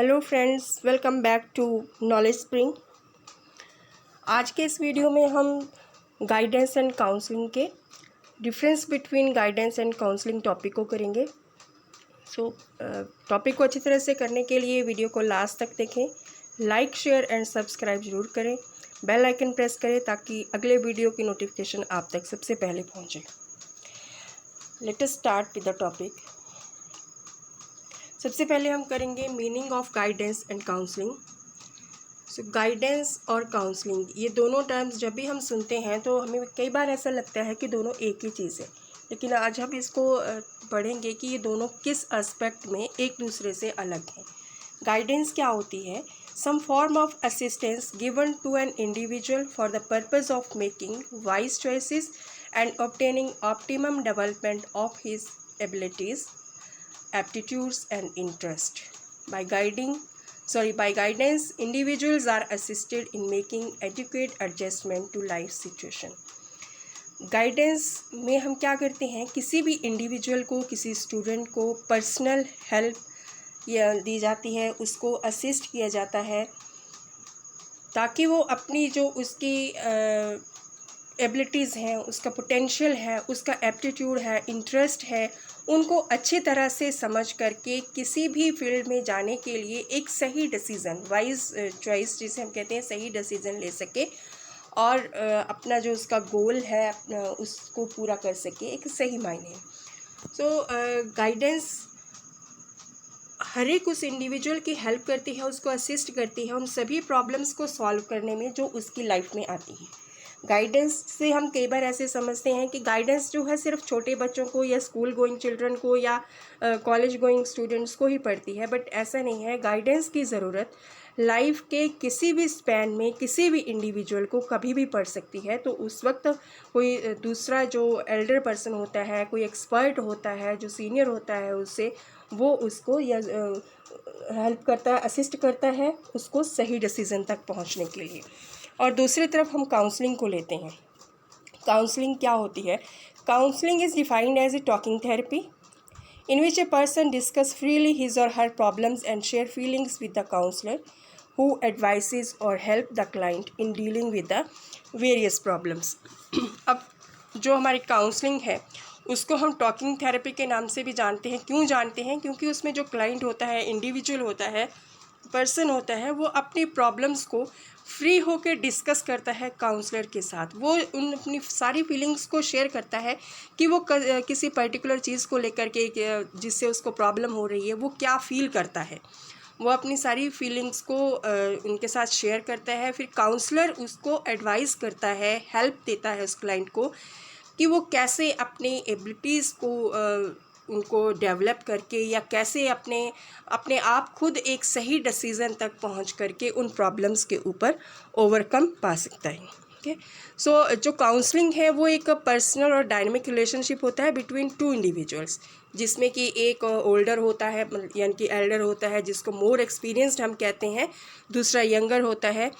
Hello friends, welcome back to knowledge spring. आज के इस वीडियो में हम गाइडेंस एंड काउंसलिंग के difference between guidance and counselling topic को करेंगे। टॉपिक को अच्छी तरह से करने के लिए वीडियो को लास्ट तक देखें, लाइक शेयर एंड सब्सक्राइब ज़रूर करें, बेल आइकन प्रेस करें ताकि अगले वीडियो की नोटिफिकेशन आप तक सबसे पहले पहुँचे। Let us start with the topic. सबसे पहले हम करेंगे meaning of guidance and counselling. Guidance और काउंसलिंग, ये दोनों टर्म्स जब भी हम सुनते हैं तो हमें कई बार ऐसा लगता है कि दोनों एक ही चीज़ है, लेकिन आज हम इसको पढ़ेंगे कि ये दोनों किस एस्पेक्ट में एक दूसरे से अलग हैं। गाइडेंस क्या होती है? Some form of assistance given to an individual for the purpose of making wise choices and obtaining optimum development of his abilities, aptitudes and interest. By guidance, individuals are assisted in making adequate adjustment to life situation. Guidance में हम क्या करते हैं, किसी भी individual को, किसी student को पर्सनल हेल्प दी जाती है, उसको असिस्ट किया जाता है ताकि वो अपनी जो उसकी एबिलिटीज़ हैं, उसका पोटेंशियल है, उसका एप्टीट्यूड है, इंटरेस्ट है, उनको अच्छी तरह से समझ करके किसी भी फील्ड में जाने के लिए एक सही डिसीज़न, वाइज चॉइस जिसे हम कहते हैं, सही डिसीज़न ले सके और अपना जो उसका गोल है उसको पूरा कर सके एक सही मायने। गाइडेंस हर एक उस इंडिविजुअल की हेल्प करती है, उसको असिस्ट करती है उन सभी प्रॉब्लम्स को सॉल्व करने में जो उसकी लाइफ में आती है। गाइडेंस से हम कई बार ऐसे समझते हैं कि गाइडेंस जो है सिर्फ छोटे बच्चों को या स्कूल गोइंग चिल्ड्रन को या कॉलेज गोइंग स्टूडेंट्स को ही पड़ती है, बट ऐसा नहीं है। गाइडेंस की ज़रूरत लाइफ के किसी भी स्पैन में किसी भी इंडिविजुअल को कभी भी पड़ सकती है। तो उस वक्त कोई दूसरा जो एल्डर पर्सन होता है, कोई एक्सपर्ट होता है, जो सीनियर होता है, उससे वो उसको या हेल्प करता है, असिस्ट करता है उसको सही डिसीज़न तक पहुंचने के लिए। और दूसरी तरफ हम काउंसलिंग को लेते हैं। काउंसलिंग क्या होती है? Counselling is defined as a talking therapy in which a person discuss freely his or her problems and share feelings with the counselor who advises or help the client in dealing with the various problems. अब जो हमारी counselling है उसको हम talking therapy के नाम से भी जानते हैं। क्यों जानते हैं? क्योंकि उसमें जो क्लाइंट होता है, इंडिविजुअल होता है, पर्सन होता है, वो अपनी प्रॉब्लम्स को फ्री होकर डिस्कस करता है काउंसलर के साथ। वो उन अपनी सारी फीलिंग्स को शेयर करता है कि वो किसी पर्टिकुलर चीज़ को लेकर के जिससे उसको प्रॉब्लम हो रही है वो क्या फ़ील करता है। वो अपनी सारी फीलिंग्स को उनके साथ शेयर करता है। फिर काउंसलर उसको एडवाइस करता है, हेल्प देता है उस क्लाइंट को कि वो कैसे अपनी एबिलिटीज़ को उनको डेवलप करके या कैसे अपने आप खुद एक सही डिसीज़न तक पहुंच करके उन प्रॉब्लम्स के ऊपर ओवरकम पा सकता है। ओके, जो काउंसलिंग है वो एक पर्सनल और डायनेमिक रिलेशनशिप होता है बिटवीन टू इंडिविजुअल्स, जिसमें कि एक ओल्डर होता है, यानी कि एल्डर होता है जिसको मोर एक्सपीरियंस्ड हम कहते हैं, दूसरा यंगर होता है।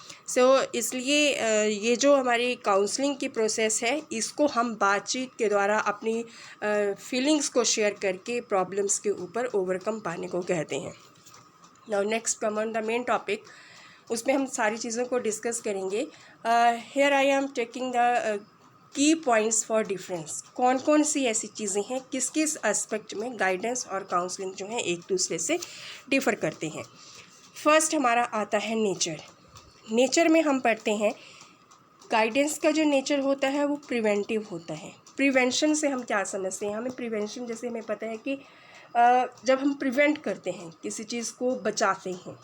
इसलिए ये जो हमारी काउंसलिंग की प्रोसेस है इसको हम बातचीत के द्वारा अपनी फीलिंग्स को शेयर करके प्रॉब्लम्स के ऊपर ओवरकम पाने को कहते हैं। Now next come on the main topic, उसमें हम सारी चीज़ों को डिस्कस करेंगे। Here I am taking the key points for difference. कौन कौन सी ऐसी चीज़ें हैं, किस किस एस्पेक्ट में गाइडेंस और काउंसलिंग जो है एक दूसरे से डिफ़र करते हैं। फर्स्ट हमारा आता है नेचर। नेचर में हम पढ़ते हैं गाइडेंस का जो नेचर होता है वो प्रिवेंटिव होता है। प्रिवेंशन से हम क्या समझते हैं? हमें प्रिवेंशन, जैसे हमें पता है कि जब हम प्रिवेंट करते हैं, किसी चीज़ को बचाते हैं,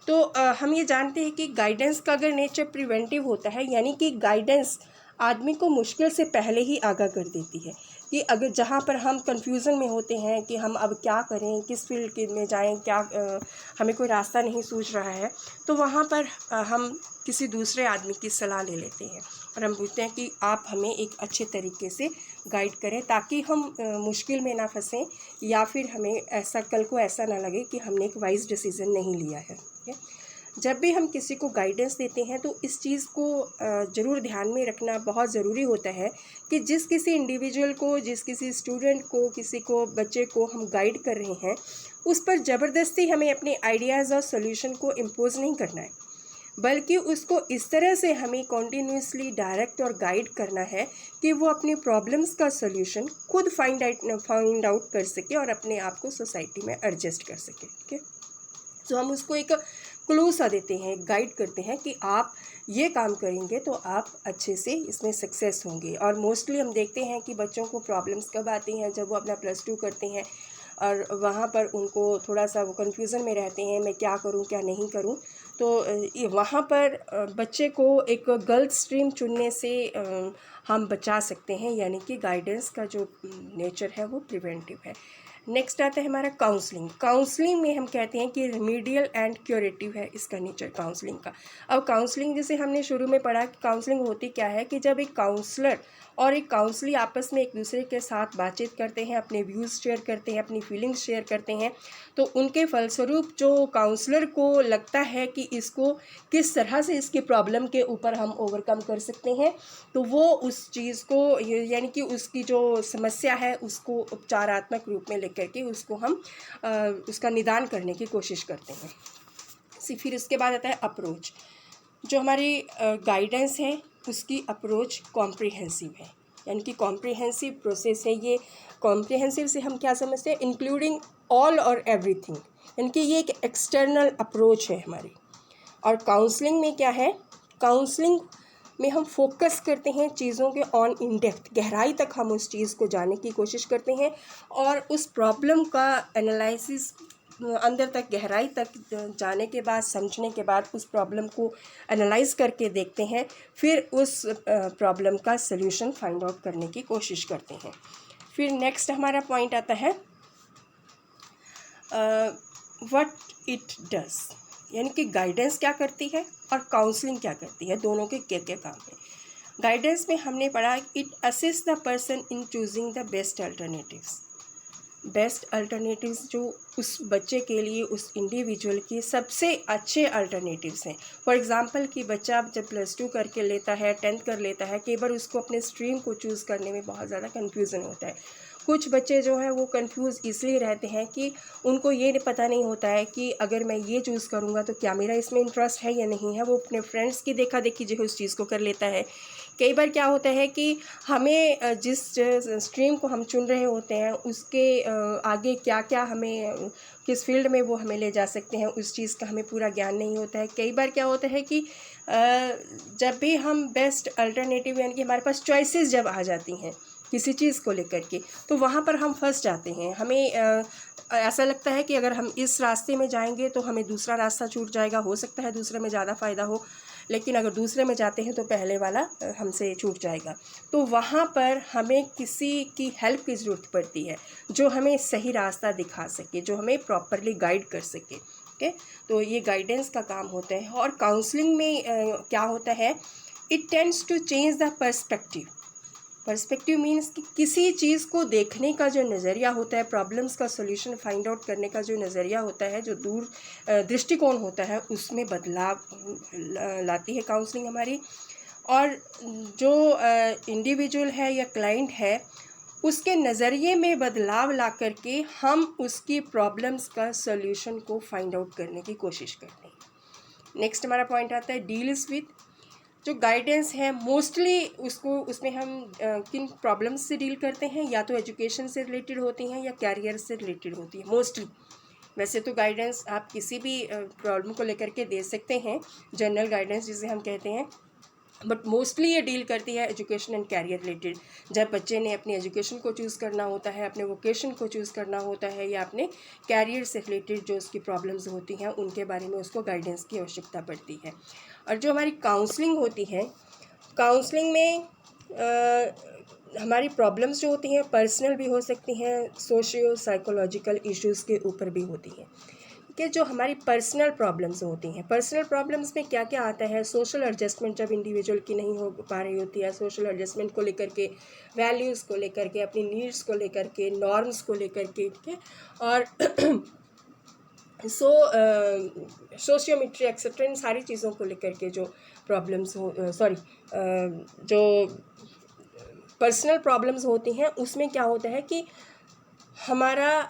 तो हम ये जानते हैं कि गाइडेंस का अगर नेचर प्रिवेंटिव होता है, यानी कि गाइडेंस आदमी को मुश्किल से पहले ही आगाह कर देती है कि अगर जहाँ पर हम कंफ्यूजन में होते हैं कि हम अब क्या करें, किस फील्ड में जाएं, क्या हमें कोई रास्ता नहीं सूझ रहा है, तो वहाँ पर हम किसी दूसरे आदमी की सलाह ले लेते हैं और हम पूछते हैं कि आप हमें एक अच्छे तरीके से गाइड करें ताकि हम मुश्किल में ना फंसें या फिर हमें ऐसा कल को ऐसा ना लगे कि हमने एक वाइज डिसीज़न नहीं लिया है। जब भी हम किसी को गाइडेंस देते हैं तो इस चीज़ को ज़रूर ध्यान में रखना बहुत ज़रूरी होता है कि जिस किसी इंडिविजुअल को, जिस किसी स्टूडेंट को, किसी को, बच्चे को हम गाइड कर रहे हैं, उस पर ज़बरदस्ती हमें अपने आइडियाज़ और सोल्यूशन को इम्पोज नहीं करना है, बल्कि उसको इस तरह से हमें कॉन्टीन्यूसली डायरेक्ट और गाइड करना है कि वो अपनी प्रॉब्लम्स का सोल्यूशन खुद फाइंड आउट कर सके और अपने आप को सोसाइटी में एडजस्ट कर सके। ठीक है, तो हम उसको एक क्लू सा देते हैं, गाइड करते हैं कि आप ये काम करेंगे तो आप अच्छे से इसमें सक्सेस होंगे। और मोस्टली हम देखते हैं कि बच्चों को प्रॉब्लम्स कब आती हैं, जब वो अपना +2 करते हैं और वहाँ पर उनको थोड़ा सा वो कन्फ्यूज़न में रहते हैं, मैं क्या करूँ क्या नहीं करूँ। तो ये वहाँ पर बच्चे को एक गर्ल्स स्ट्रीम चुनने से हम बचा सकते हैं, यानी कि गाइडेंस का जो नेचर है वो प्रिवेंटिव है। नेक्स्ट आता है हमारा काउंसलिंग। काउंसलिंग में हम कहते हैं कि रिमीडियल एंड क्यूरेटिव है इसका नेचर काउंसलिंग का। अब काउंसलिंग जैसे हमने शुरू में पढ़ा कि काउंसलिंग होती क्या है कि जब एक काउंसलर और एक काउंसली आपस में एक दूसरे के साथ बातचीत करते हैं, अपने व्यूज़ शेयर करते हैं, अपनी फीलिंग्स शेयर करते हैं, तो उनके फलस्वरूप जो काउंसलर को लगता है कि इसको किस तरह से इसकी प्रॉब्लम के ऊपर हम ओवरकम कर सकते हैं, तो वो उस चीज़ को यानी कि उसकी जो समस्या है उसको उपचारात्मक रूप में लेकर के उसको हम उसका निदान करने की कोशिश करते हैं। फिर उसके बाद आता है अप्रोच। जो हमारी गाइडेंस है उसकी अप्रोच कॉम्प्रिहेंसिव है, यानी कि कॉम्प्रिहेंसिव प्रोसेस है। ये कॉम्प्रिहेंसिव से हम क्या समझते हैं, इंक्लूडिंग ऑल और एवरीथिंग, यानी कि ये एक एक्सटर्नल अप्रोच है हमारी। और काउंसलिंग में क्या है, काउंसलिंग में हम फोकस करते हैं चीज़ों के ऑन इन डेप्थ, गहराई तक हम उस चीज़ को जानने की कोशिश करते हैं और उस प्रॉब्लम का एनालिसिस अंदर तक गहराई तक जाने के बाद, समझने के बाद उस प्रॉब्लम को एनालाइज करके देखते हैं, फिर उस प्रॉब्लम का सल्यूशन फाइंड आउट करने की कोशिश करते हैं। फिर नेक्स्ट हमारा पॉइंट आता है व्हाट इट डज, यानी कि गाइडेंस क्या करती है और काउंसलिंग क्या करती है, दोनों के क्या क्या काम है। गाइडेंस में हमने पढ़ा it assist the person in choosing the best alternatives. Best alternatives जो उस बच्चे के लिए, उस इंडिविजुअल की सबसे अच्छे अल्टरनेटिव्स हैं। फॉर एग्ज़ाम्पल कि बच्चा जब +2 करके लेता है, 10th कर लेता है, कई बार उसको अपने स्ट्रीम को चूज़ करने में बहुत ज़्यादा कन्फ्यूज़न होता है। कुछ बच्चे जो हैं वो कंफ्यूज इसलिए रहते हैं कि उनको ये पता नहीं होता है कि अगर मैं ये चूज़ करूँगा तो क्या मेरा इसमें इंटरेस्ट है या नहीं है। वो अपने फ्रेंड्स की देखा देखी जो है उस चीज़ को कर लेता है। कई बार क्या होता है कि हमें जिस स्ट्रीम को हम चुन रहे होते हैं उसके आगे क्या क्या हमें, किस फील्ड में वो हमें ले जा सकते हैं, उस चीज़ का हमें पूरा ज्ञान नहीं होता है। कई बार क्या होता है कि जब भी हम बेस्ट अल्टरनेटिव, यानी कि हमारे पास चॉइसेस जब आ जाती हैं किसी चीज़ को लेकर के, तो वहाँ पर हम फंस जाते हैं। हमें ऐसा लगता है कि अगर हम इस रास्ते में जाएंगे तो हमें दूसरा रास्ता छूट जाएगा, हो सकता है दूसरे में ज़्यादा फ़ायदा हो, लेकिन अगर दूसरे में जाते हैं तो पहले वाला हमसे छूट जाएगा। तो वहाँ पर हमें किसी की हेल्प की ज़रूरत पड़ती है जो हमें सही रास्ता दिखा सके, जो हमें प्रॉपरली गाइड कर सके। ओके, तो ये गाइडेंस का काम होता है। और काउंसलिंग में क्या होता है, it tends to change the perspective. Perspective means कि किसी चीज़ को देखने का जो नज़रिया होता है, प्रॉब्लम्स का सॉल्यूशन फाइंड आउट करने का जो नज़रिया होता है, जो दूर दृष्टिकोण होता है, उसमें बदलाव लाती है काउंसलिंग हमारी। और जो इंडिविजुअल है या क्लाइंट है उसके नज़रिए में बदलाव ला करके हम उसकी प्रॉब्लम्स का सॉल्यूशन को फाइंड आउट करने की कोशिश करते हैं। नेक्स्ट हमारा पॉइंट आता है डील्स विद। जो गाइडेंस है मोस्टली उसमें हम किन प्रॉब्लम्स से डील करते हैं, या तो एजुकेशन से रिलेटेड होती हैं या कैरियर से रिलेटेड होती है मोस्टली। वैसे तो गाइडेंस आप किसी भी प्रॉब्लम को लेकर के दे सकते हैं, जनरल गाइडेंस जिसे हम कहते हैं, बट मोस्टली ये डील करती है एजुकेशन एंड कैरियर रिलेटेड। जब बच्चे ने अपनी एजुकेशन को चूज़ करना होता है, अपने वोकेशन को चूज़ करना होता है, या अपने कैरियर से रिलेटेड जो उसकी प्रॉब्लम्स होती हैं उनके बारे में उसको गाइडेंस की आवश्यकता पड़ती है। और जो हमारी काउंसलिंग होती है, काउंसलिंग में हमारी प्रॉब्लम्स जो होती हैं पर्सनल भी हो सकती हैं, सोशियो साइकोलॉजिकल इश्यूज़ के ऊपर भी होती हैं। कि जो हमारी पर्सनल प्रॉब्लम्स होती हैं, पर्सनल प्रॉब्लम्स में क्या क्या आता है, सोशल एडजस्टमेंट जब इंडिविजुअल की नहीं हो पा रही होती है, सोशल एडजस्टमेंट को लेकर के, वैल्यूज़ को लेकर के, अपनी नीड्स को लेकर के, नॉर्म्स को लेकर के, ठीक है, और सोशियोमेट्री एक्सेट्रा, इन सारी चीज़ों को लेकर के जो प्रॉब्लम्स हो जो पर्सनल प्रॉब्लम्स होती हैं उसमें क्या होता है कि हमारा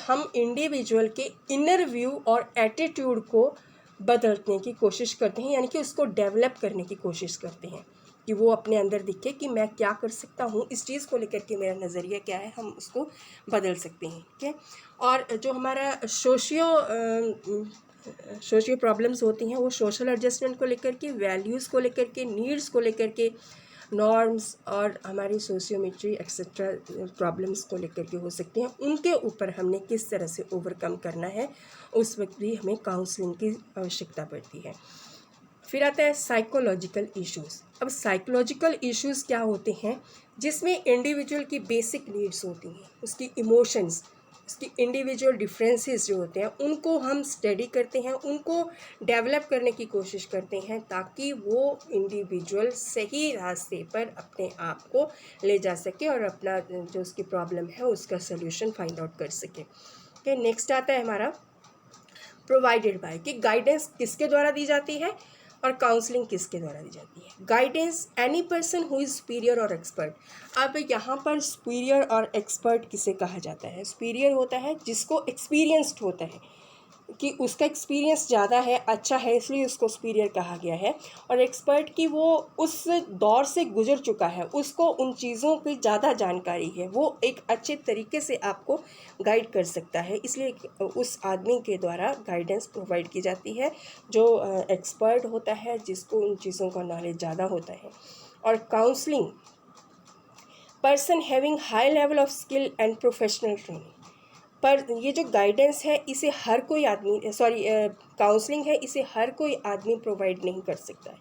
हम इंडिविजुअल के इनर व्यू और एटीट्यूड को बदलने की कोशिश करते हैं, यानी कि उसको डेवलप करने की कोशिश करते हैं कि वो अपने अंदर दिखे कि मैं क्या कर सकता हूँ, इस चीज़ को लेकर के मेरा नज़रिया क्या है, हम उसको बदल सकते हैं। ठीक है। और जो हमारा सोशियो प्रॉब्लम्स होती हैं वो सोशल एडजस्टमेंट को लेकर के, वैल्यूज़ को लेकर के, नीड्स को लेकर के, नॉर्म्स और हमारी सोशियोमेट्री एक्सेट्रा प्रॉब्लम्स को लेकर के हो सकती हैं। उनके ऊपर हमने किस तरह से ओवरकम करना है, उस वक्त भी हमें काउंसलिंग की आवश्यकता पड़ती है। फिर आता है साइकोलॉजिकल इश्यूज़। अब साइकोलॉजिकल इश्यूज़ क्या होते हैं, जिसमें इंडिविजुअल की बेसिक नीड्स होती हैं, उसकी इमोशंस, उसकी इंडिविजुअल डिफरेंसेस जो होते हैं उनको हम स्टडी करते हैं, उनको डेवलप करने की कोशिश करते हैं ताकि वो इंडिविजुअल सही रास्ते पर अपने आप को ले जा सके और अपना जो उसकी प्रॉब्लम है उसका सल्यूशन फाइंड आउट कर सके। ओके, नेक्स्ट आता है हमारा प्रोवाइडेड बाय, कि गाइडेंस किसके द्वारा दी जाती है और काउंसलिंग किसके द्वारा दी जाती है। Guidance any person who is superior और एक्सपर्ट। अब यहाँ पर सुपीरियर और एक्सपर्ट किसे कहा जाता है? सुपीरियर होता है जिसको एक्सपीरियंस्ड होता है, कि उसका एक्सपीरियंस ज़्यादा है, अच्छा है, इसलिए उसको सुपीरियर कहा गया है। और एक्सपर्ट की वो उस दौर से गुजर चुका है, उसको उन चीज़ों की ज़्यादा जानकारी है, वो एक अच्छे तरीके से आपको गाइड कर सकता है, इसलिए उस आदमी के द्वारा गाइडेंस प्रोवाइड की जाती है जो एक्सपर्ट होता है, जिसको उन चीज़ों का नॉलेज ज़्यादा होता है। और counselling, person having high level of skill and professional training. पर ये जो गाइडेंस है इसे हर कोई आदमी काउंसलिंग है, इसे हर कोई आदमी प्रोवाइड नहीं कर सकता है।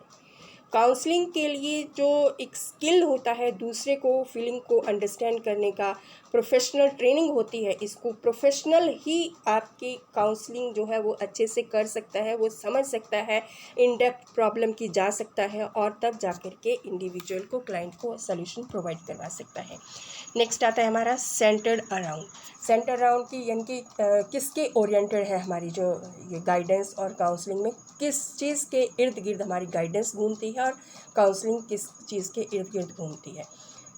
काउंसलिंग के लिए जो एक स्किल होता है, दूसरे को फीलिंग को अंडरस्टैंड करने का, प्रोफेशनल ट्रेनिंग होती है, इसको प्रोफेशनल ही आपकी काउंसलिंग जो है वो अच्छे से कर सकता है, वो समझ सकता है, इन डेप्थ प्रॉब्लम की जा सकता है और तब जा कर के इंडिविजुअल को, क्लाइंट को सॉल्यूशन प्रोवाइड करवा सकता है। नेक्स्ट आता है हमारा सेंटर्ड अराउंड। सेंटर अराउंड की यानी कि किसके ओरिएंटेड है हमारी जो ये गाइडेंस और काउंसलिंग में, किस चीज़ के इर्द गिर्द हमारी गाइडेंस घूमती है और काउंसलिंग किस चीज़ के इर्द गिर्द घूमती है।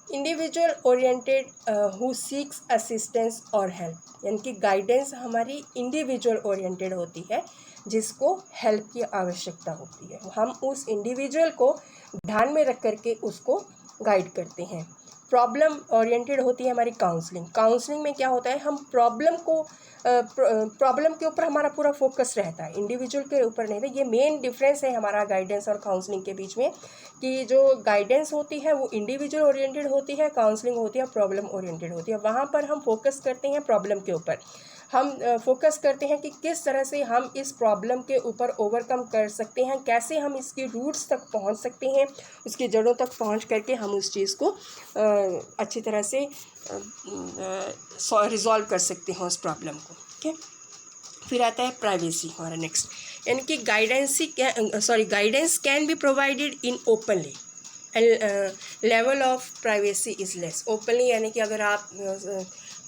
Individual oriented who seeks assistance और हेल्प, यानी कि गाइडेंस हमारी इंडिविजुअल ओरिएंटेड होती है जिसको हेल्प की आवश्यकता होती है, हम उस इंडिविजुअल को ध्यान में रख करके उसको गाइड करते हैं। प्रॉब्लम ओरिएंटेड होती है हमारी काउंसलिंग। काउंसलिंग में क्या होता है, हम प्रॉब्लम के ऊपर हमारा पूरा फोकस रहता है, इंडिविजुअल के ऊपर नहीं रहता। ये मेन डिफरेंस है हमारा गाइडेंस और काउंसलिंग के बीच में, कि जो गाइडेंस होती है वो इंडिविजुअल ओरिएंटेड होती है, काउंसलिंग होती है प्रॉब्लम ओरिएंटेड होती है। वहाँ पर हम फोकस करते हैं प्रॉब्लम के ऊपर, हम फोकस करते हैं कि किस तरह से हम इस प्रॉब्लम के ऊपर ओवरकम कर सकते हैं, कैसे हम इसकी रूट्स तक पहुंच सकते हैं, उसकी जड़ों तक पहुंच करके हम उस चीज़ को अच्छी तरह से रिजॉल्व कर सकते हैं उस प्रॉब्लम को। ठीक है। फिर आता है प्राइवेसी हमारा नेक्स्ट, यानी कि guidance can be provided in openly and level of privacy is less. Openly यानी कि अगर आप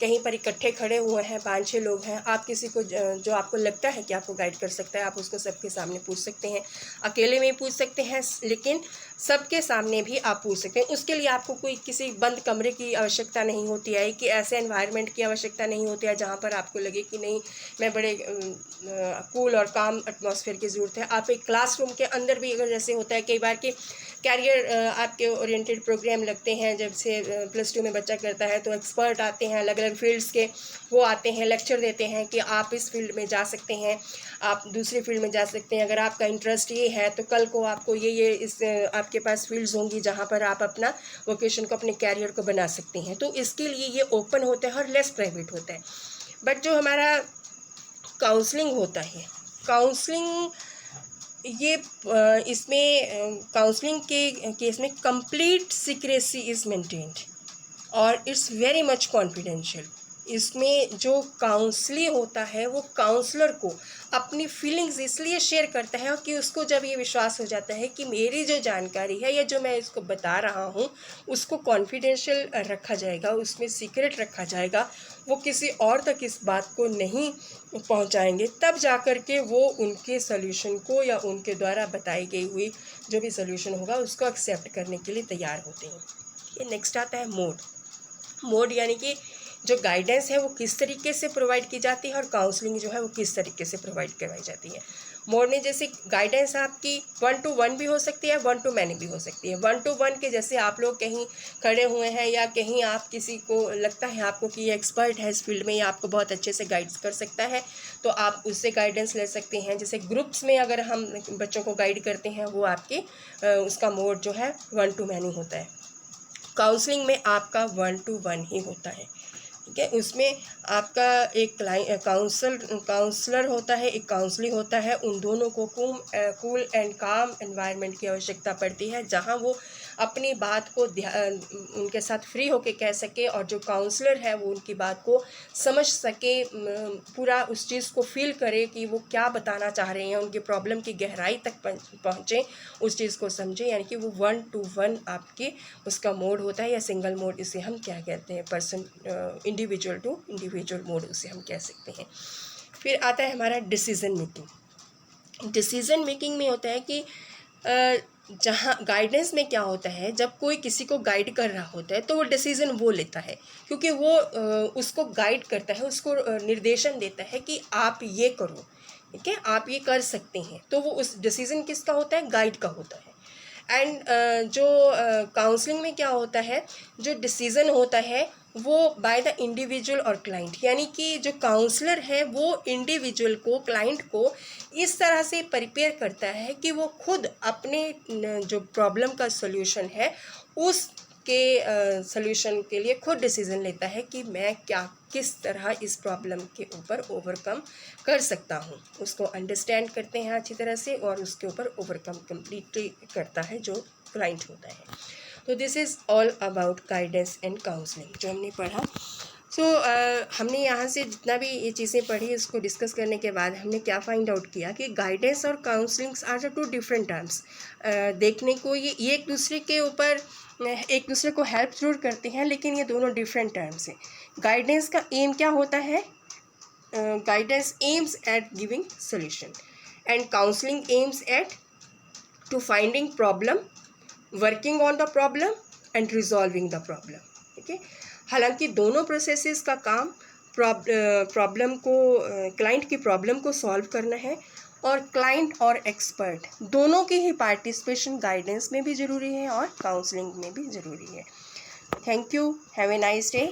कहीं पर इकट्ठे खड़े हुए हैं, 5-6 लोग हैं, आप किसी को जो आपको लगता है कि आपको गाइड कर सकता है, आप उसको सबके सामने पूछ सकते हैं, अकेले में पूछ सकते हैं, लेकिन सबके सामने भी आप पूछ सकते हैं। उसके लिए आपको कोई किसी बंद कमरे की आवश्यकता नहीं होती है, कि ऐसे एनवायरनमेंट की आवश्यकता नहीं होती है जहाँ पर आपको लगे कि नहीं मैं बड़े कूल और काम एटमॉस्फेयर की ज़रूरत है। आप एक क्लासरूम के अंदर भी, अगर जैसे होता है कई बार कि कैरियर आपके ओरिएंटेड प्रोग्राम लगते हैं, जब से +2 में बच्चा करता है तो एक्सपर्ट आते हैं अलग अलग फील्ड्स के, वो आते हैं लेक्चर देते हैं कि आप इस फील्ड में जा सकते हैं, आप दूसरी फील्ड में जा सकते हैं, अगर आपका इंटरेस्ट ये है तो कल को आपको ये इस आपके पास फील्ड्स होंगी जहाँ पर आप अपना वोकेशन को, अपने कैरियर को बना सकते हैं। तो इसके लिए ये ओपन होता है और लेस प्राइवेट होता है। बट जो हमारा काउंसलिंग होता है, काउंसलिंग ये इसमें काउंसलिंग के केस में कंप्लीट सीक्रेसी इज़ मेंटेन्ड और इट्स वेरी मच कॉन्फिडेंशियल। इसमें जो काउंसली होता है वो काउंसलर को अपनी फीलिंग्स इसलिए शेयर करता है कि उसको जब ये विश्वास हो जाता है कि मेरी जो जानकारी है या जो मैं इसको बता रहा हूँ उसको कॉन्फिडेंशियल रखा जाएगा, उसमें सीक्रेट रखा जाएगा, वो किसी और तक इस बात को नहीं पहुँचाएंगे, तब जा कर के वो उनके सॉल्यूशन को या उनके द्वारा बताई गई हुई जो भी सॉल्यूशन होगा उसको एक्सेप्ट करने के लिए तैयार होते हैं। ये नेक्स्ट आता है मोड। यानी कि जो गाइडेंस है वो किस तरीके से प्रोवाइड की जाती है और काउंसलिंग जो है वो किस तरीके से प्रोवाइड करवाई जाती है। मोड में जैसे गाइडेंस आपकी 1 to 1 भी हो सकती है, 1 to many भी हो सकती है। 1 to 1 के जैसे आप लोग कहीं खड़े हुए हैं या कहीं आप किसी को लगता है आपको कि ये एक्सपर्ट है इस फील्ड में या आपको बहुत अच्छे से गाइड कर सकता है, तो आप उससे गाइडेंस ले सकते हैं। जैसे ग्रुप्स में अगर हम बच्चों को गाइड करते हैं, वो आपके उसका मोड जो है 1 to many होता है। काउंसलिंग में आपका 1 to 1 ही होता है, ठीक है। उसमें आपका एक काउंसलर होता है, एक काउंसलिंग होता है। उन दोनों को कूल एंड काम एनवायरनमेंट की आवश्यकता पड़ती है, जहां वो अपनी बात को उनके साथ फ्री होके कह सके, और जो काउंसलर है वो उनकी बात को समझ सके, पूरा उस चीज़ को फील करे कि वो क्या बताना चाह रहे हैं, उनकी प्रॉब्लम की गहराई तक पहुँचे, उस चीज़ को समझे। यानी कि वो 1 to 1 आपके उसका मोड होता है, या सिंगल मोड इसे हम क्या कहते हैं, इंडिविजुअल टू इंडिविजुअल मोड उसे हम कह सकते हैं। फिर आता है हमारा डिसीज़न मेकिंग। डिसीज़न मेकिंग में होता है कि जहाँ गाइडेंस में क्या होता है, जब कोई किसी को गाइड कर रहा होता है तो वो डिसीज़न वो लेता है, क्योंकि वो उसको गाइड करता है, उसको निर्देशन देता है कि आप ये करो, ठीक है, आप ये कर सकते हैं। तो वो उस डिसीज़न किसका होता है, गाइड का होता है। एंड जो काउंसलिंग में क्या होता है, जो डिसीज़न होता है वो बाय द इंडिविजुअल और क्लाइंट, यानी कि जो काउंसलर है वो इंडिविजुअल को, क्लाइंट को इस तरह से प्रिपेयर करता है कि वो खुद अपने जो प्रॉब्लम का सॉल्यूशन है उसके सॉल्यूशन के लिए खुद डिसीज़न लेता है कि मैं किस तरह इस प्रॉब्लम के ऊपर ओवरकम कर सकता हूँ। उसको अंडरस्टैंड करते हैं अच्छी तरह से और उसके ऊपर ओवरकम कम्प्लीटली करता है जो क्लाइंट होता है। तो this is all about guidance and counselling जो हमने पढ़ा। हमने यहाँ से जितना भी ये चीज़ें पढ़ी उसको डिस्कस करने के बाद हमने क्या फाइंड आउट किया कि गाइडेंस और counsellings are the 2 different terms. देखने को ये एक दूसरे के ऊपर एक दूसरे को हेल्प जरूर करते हैं, लेकिन ये दोनों डिफरेंट टर्म्स हैं। गाइडेंस का एम क्या होता है, guidance aims at giving solution and counselling aims at to finding problem, working on the problem and resolving the problem, ठीक है। हालांकि दोनों प्रोसेसेस का काम प्रॉब्लम को, क्लाइंट की प्रॉब्लम को सॉल्व करना है, और क्लाइंट और एक्सपर्ट दोनों की ही पार्टिसिपेशन गाइडेंस में भी ज़रूरी है और काउंसलिंग में भी ज़रूरी है। Thank you, have a nice day.